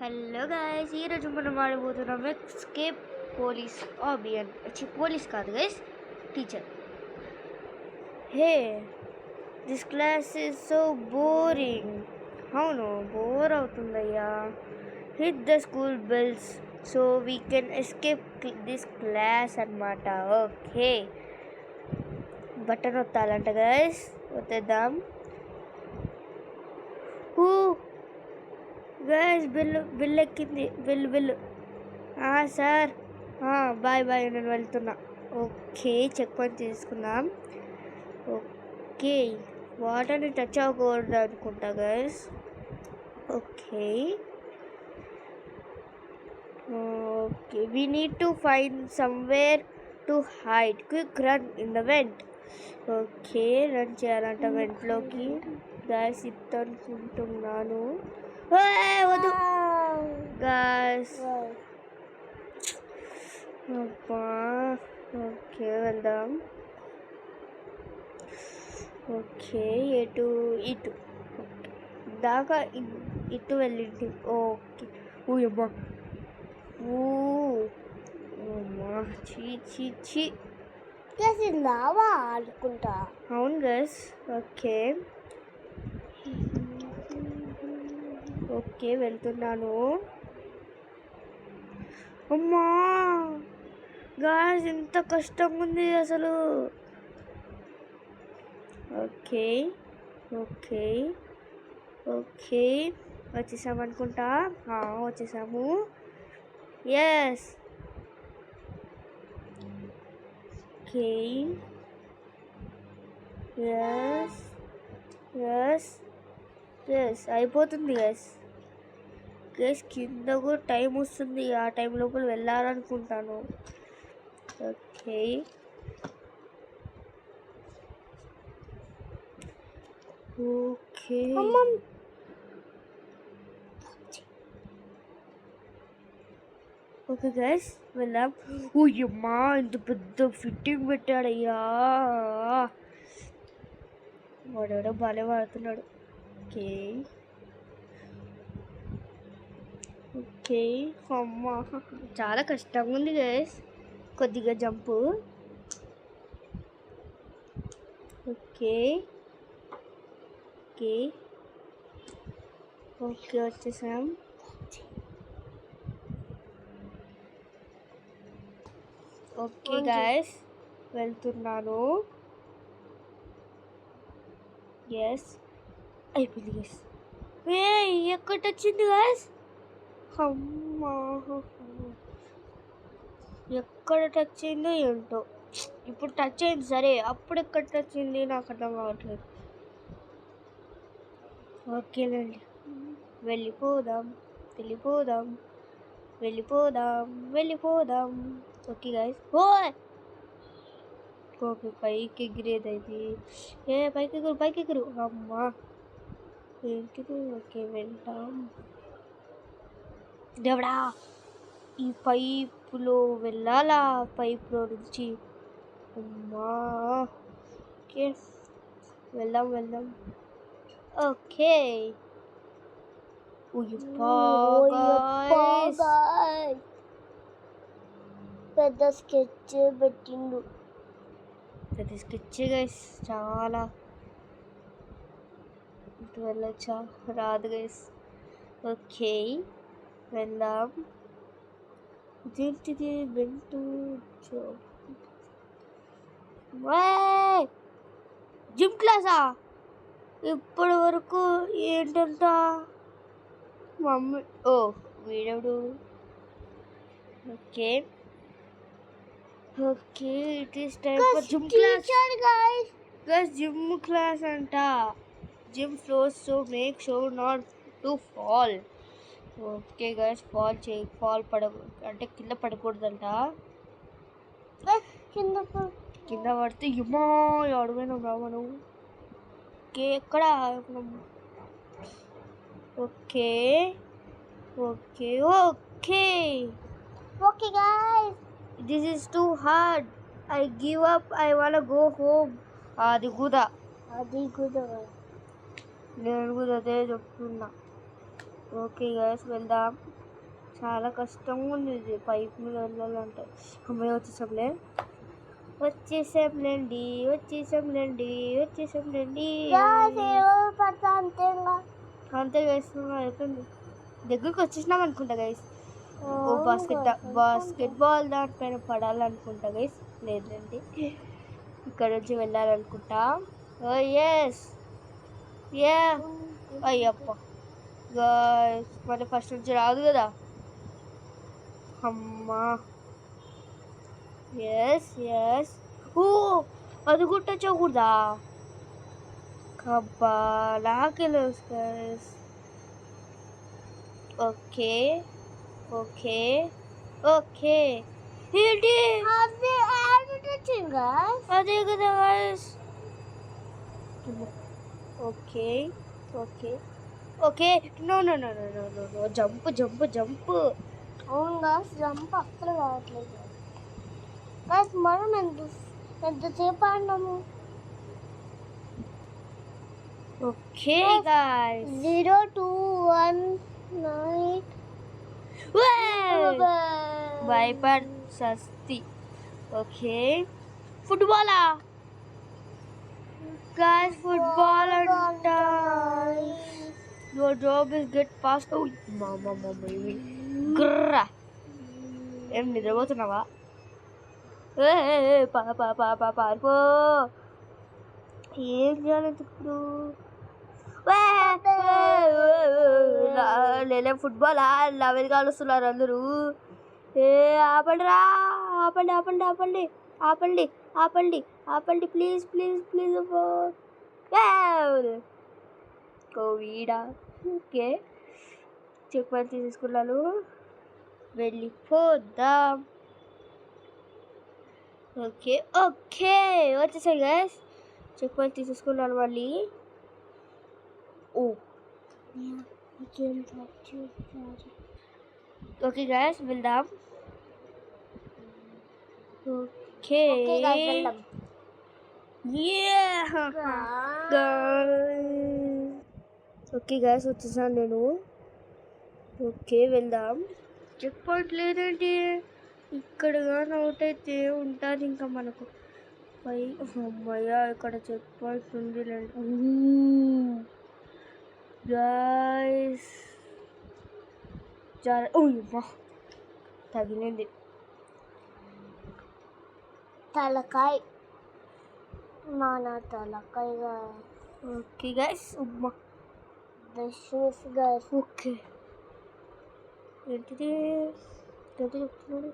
Hello guys, ఈరోజు మనం ఆడబోతున్నాం ఎస్కేప్ పోలీస్ ఆబియన్. పోలీస్ కాదు guys, teacher. Hey, this class is so boring. అవును, బోర్ అవుతుందయ్యా. Hit the school bells so we can escape this class అన్నమాట. ఓకే, బటన్ వత్తాలంట గైస్, వద్దేద్దాం. గైస్, బిల్లు ఎక్కింది. బిల్లు సార్. బాయ్ నేను వెళ్తున్నా. ఓకే, చెక్ పాయింట్ తీసుకుందాం. ఓకే, వాటర్ని టచ్ అవ్వకూడదు అనుకుంటా guys. Okay we need to find somewhere to hide. Quick run in the vent. Okay, run చేయాలంట వెంట్లోకి. గైస్, ఇది అనుకుంటున్నాను. వద్దు గాయ్స్. అబ్బా, ఓకే వెళ్దాం. ఓకే, ఇటు దాకా ఇటు వెళ్ళింది. ఓకే, అమ్మా చీ లావా అనుకుంటా. అవును గైస్. ఓకే వెళ్తున్నాను. అమ్మా గాయ్స్, ఎంత కష్టంగా ఉంది అసలు. ఓకే వచ్చేసాము అనుకుంటా. వచ్చేసాము. ఎస్ అయిపోతుంది గైస్. కింద కూడా టైం వస్తుంది, ఆ టైం లోపల వెళ్ళాలనుకుంటాను. ఓకే గైస్, వెళ్దాం. అమ్మా, ఇంత పెద్ద ఫిట్టింగ్ పెట్టాడయ్యా. వాడెవడో బాగానే వాడుతున్నాడు. ఓకే అమ్మా, చాలా కష్టంగా ఉంది గైస్. కొద్దిగా జంపు. ఓకే వచ్చేసాం. ఓకే గైస్, వెళ్తున్నాను. అయిపోయింది గైస్. ఎక్కడ వచ్చింది గైస్? అమ్మా, ఎక్కడ టచ్ అయిందో ఏంటో. ఇప్పుడు టచ్ అయింది సరే, అప్పుడు ఎక్కడ టచ్ అయింది నాకు అర్థం కావట్లేదు. ఓకేనండి, వెళ్ళిపోదాం. Okay guys. ఓకే, పైకి ఎగిరేదైతే. పైకి ఎగురు. అమ్మా, ఏంటిది? ఓకే, వెళ్తాం. దేవుడా, ఈ పైపులో వెళ్ళాలా? పైపులో నుంచి. అమ్మా, ఓకే వెళ్దాం. ఓకే, పెద్ద స్కెచ్ పెట్టిండు. పెద్ద స్కెచ్ గైస్, చాలా. ఇటు వెళ్ళొచ్చా? రాదు గైస్. ఓకే, వెళ్దాం. ఇదేంటిది? వెంటూ జిమ్ క్లాసా? ఇప్పటి వరకు ఏంటంట? మమ్మీ వీడెవడు? Okay, it is time for gym class guys. Gym class అంట. Gym floors so make sure not to fall. Okay guys, fall అంటే కింద పడకూడదంట. కింద పడితే ఇమ్మా అడుగును రావను. ఎక్కడ? Okay guys, this is too hard. I give up. I wanna go home. అది కూడా నేను కూడా అదే చెప్తున్నా. ఓకే గైస్ వెళ్దాం. చాలా కష్టంగా ఉంది ఇది పైప్ మీద వెళ్ళాలంటే. అమ్మాయి వచ్చేసాంలే వచ్చేసాంలేండి వచ్చేసాంలేండి వచ్చేసాంలేండి. పడతా అంతేగా. అంతే వేస్తున్నా అయిపోయింది. దగ్గరికి వచ్చేసినాం అనుకుంటా గైస్. ఓ బాస్కెట్ బాల్ దానిపైన పడాలనుకుంటా గైస్. లేదండి ఇక్కడ నుంచి వెళ్ళాలనుకుంటా. ఓ ఎస్ యా అయ్యప్ప గైస్ మరి ఫస్ట్ నుంచి రాదు కదా. అమ్మా ఎస్ ఎస్ ఓ అది గుట్టొచ్చకూడదా. అబ్బా నాకే తెలుసు గైస్. ఓకే ఓకే ఓకే ఏంటి అదే కదా guys. Okay okay okay no no no no no no no jump jump jump. అవును గాస్ జంప్ అస్సలు రావట్లేదు గాస్. మనం ఎంతసేపు ఆడినాము. ఓకే గాయ్స్ 0 2 1 9 భయపడ్ సస్తి. ఓకే ఫుట్బాలా గాయ్స్ ఫుట్బాల్ అంట. Your job is get fast. గ్రా ఏం నిద్రపోతున్నావా. పారిపో. ఏం చేయాలి ఇప్పుడు. లేలే ఫుట్బాల్ లెవెల్ కాలుస్తున్నారు అందరూ. ఆపండి రా ఆపండి ఆపండి ఆపండి ఆపండి ఆపండి ఆపండి ప్లీజ్ ప్లీజ్ ప్లీజ్. కోవిడా ఓకే చెక్ పాయింట్ తీసుకున్నాను. వెళ్ళిపోదాం. ఓకే ఓకే వచ్చేసాయి గైస్. చెక్ పాయింట్ తీసేసుకున్నాను మళ్ళీ. ఓ ఓకే గైస్ వెళ్దాం. ఓకే ఓకే గైస్ వచ్చేసాను నేను. ఓకే వెళ్దాం. చెక్ పాయింట్ లేదండి ఇక్కడ. కానీ అవుట్ అయితే ఉంటుంది ఇంకా మనకు పై. అమ్మయ్య ఇక్కడ చెక్ పాయింట్ ఉంది గైస్. తగిలింది తలకాయ మన తలకాయ. ఓకే గైస్ ఉమ్మా గైస్. ఓకే ఏంటిది చెప్తున్నాడు.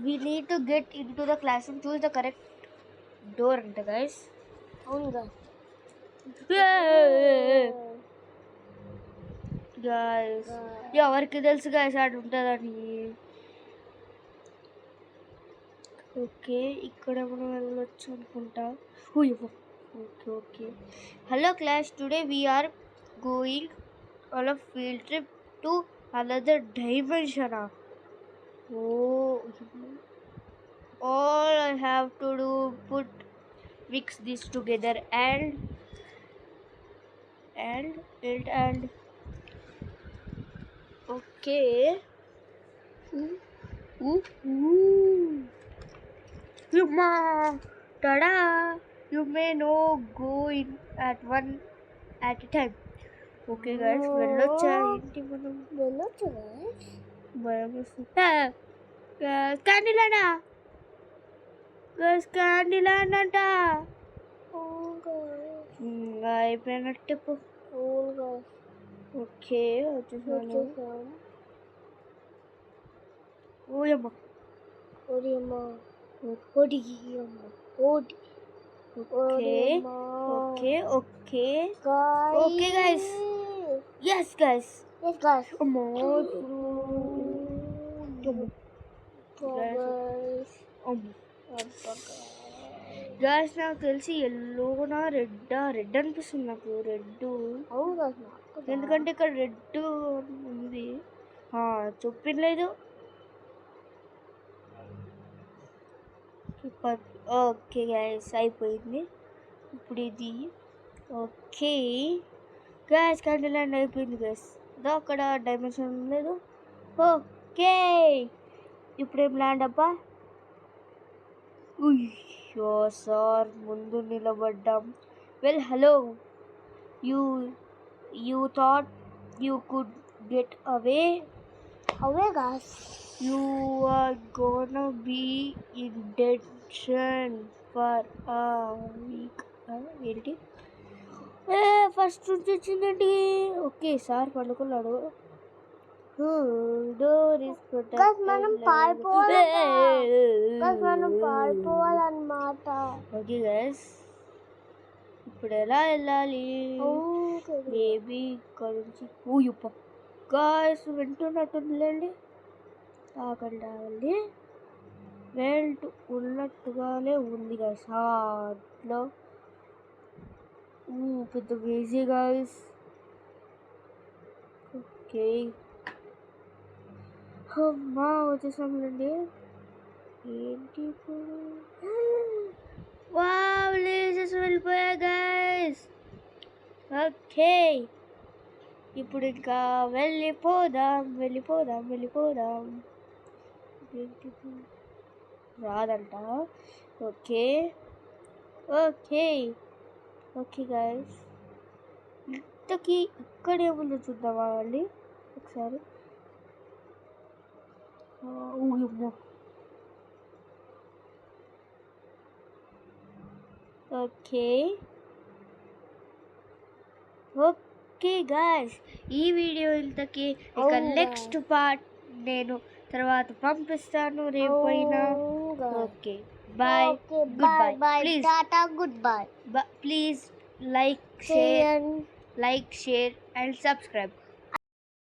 We need to get into the classroom. Choose the correct door అంట గైస్. అవును గైస్. గైస్ ఎవరికి తెలుసు గైస్ ఆడు ఉంటుందని. ఓకే ఇక్కడ మనం వెళ్ళొచ్చు అనుకుంటా. Okay okay hello class today we are going on a field trip to another dimension. Oh, all I have to do mix this together and okay. Yuma, tada! You may no go in at one at a time. Okay, guys, వెళ్ళొచ్చా ఏంటి మనం. వెళ్ళొచ్చు guys. భయం వస్తుంది. క్యాండిలానా క్యాండిలాన్ అంట. అయిపోయినట్టే పో. Okay వచ్చేసాను. ఓయమ్మ okay okay okay okay guys. Yes guys అమ్మో గ్యాస్ నాకు తెలిసి ఎల్లోనా రెడ్ అనిపిస్తుంది నాకు. రెడ్ ఎందుకంటే ఇక్కడ రెడ్ ఉంది చూపించలేదు. ఓకే గ్యాస్ అయిపోయింది ఇప్పుడు ఇది. ఓకే గ్యాస్ క్యాండిల్ అయిపోయింది గ్యాస్. దో అక్కడ డైమెన్షన్ లేదు. ఓకే, ఇప్పుడేం ల్యాండ్ అబ్బా. ఉయ్యో సార్, ముందు నిలబడ్డాం. Well hello, you thought you could get away. Away guys. You are gonna be in detention for a week. ఏంటి ఫస్ట్ నుంచి వచ్చిందండి. ఓకే సార్ పండుకున్నాడు. డోర్ ఇస్ మనం పారిపోవాలన్నమాట. ఓకే గైస్, ఇప్పుడు ఎలా వెళ్ళాలి? మేబీ ఇక్కడ నుంచి ఊయప్ప గాయస్ వింటున్నట్టుందిలేండి. ఆగండి, వెల్ట్ ఉన్నట్టుగానే ఉంది గాయస్. అట్లా పెద్ద ఈజీ గాయస్. ఓకే అమ్మా వచ్చేసాంలేండి. ఏంటి ఇప్పుడు? వావ్, లేజెస్ వెళ్ళిపోయా గాయస్. ఓకే, ఇప్పుడు ఇంకా వెళ్ళిపోదాం. రాదంట. ఓకే గాయస్, ఇంతకీ ఇక్కడ ఏముందో చూద్దామా అండి ఒకసారి. ఓకే గాయస్, ఈ వీడియో ఇంతకీ. ఇక నెక్స్ట్ పార్ట్ నేను తర్వాత పంపిస్తాను రేపైనా. Okay bye, good bye. Please టాటా, good bye. Please like, share and subscribe.